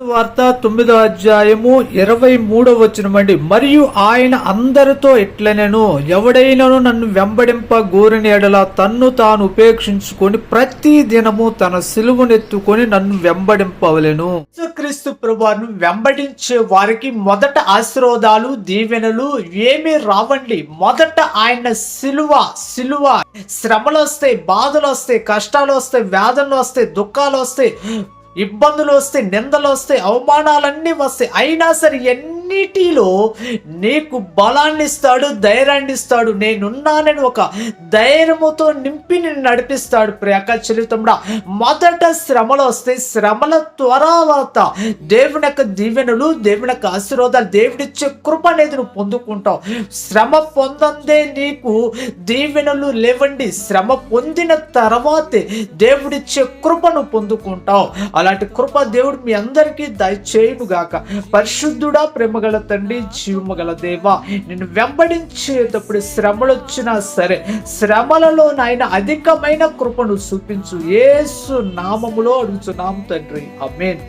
వార్త 9వ అధ్యాయము 23వ వచనమండి. మరియు ఆయన అందరితో ఇట్లనెను, ఎవడైనను నన్ను వెంబడింప గోరిన ఎడల తన్ను తాను ఉపేక్షించుకొని ప్రతి దినము తన సిలువనెత్తుకొని నన్ను వెంబడింపవలెను. యేసుక్రీస్తు ప్రభువును వెంబడించే వారికి మొదట ఆశీర్వాదాలు, దీవెనలు ఏమీ రావండి. మొదట ఆయన సిలువ శ్రమలు వస్తాయి, బాధలు వస్తాయి, కష్టాలు వస్తాయి, వేదనలు వస్తాయి, దుఃఖాలు వస్తాయి, ఇబ్బందులు వస్తాయి, నిందలు వస్తాయి, అవమానాలన్నీ వస్తాయి. అయినా సరే ఎన్నిటిలో నీకు బలాన్ని ఇస్తాడు, ధైర్యాన్ని ఇస్తాడు. నేనున్నానని ఒక ధైర్యముతో నింపి నిన్ను నడిపిస్తాడు. ప్రియక చెల్లితమ్ముడా, మొదట శ్రమలు వస్తాయి. శ్రమల తర్వాత దేవుని యొక్క దీవెనలు, దేవుని యొక్క ఆశీర్వాదాలు, దేవుడిచ్చే కృప అనేది నువ్వు పొందుకుంటావు. శ్రమ పొందందే నీకు దీవెనలు లేవండి. శ్రమ పొందిన తర్వాతే దేవుడిచ్చే కృపను పొందుకుంటావు. అలాంటి కృప దేవుడు మీ అందరికీ దయచేయును గాక. పరిశుద్ధుడా, ప్రేమగల తండ్రి, జీవమగల దేవా, నిన్ను వెంబడించేటప్పుడు శ్రమలు వచ్చినా సరే శ్రమలలో నాయన అధికమైన కృపను చూపించు. యేసు నామములో అడుగుచున్నాం తండ్రి, ఆమేన్.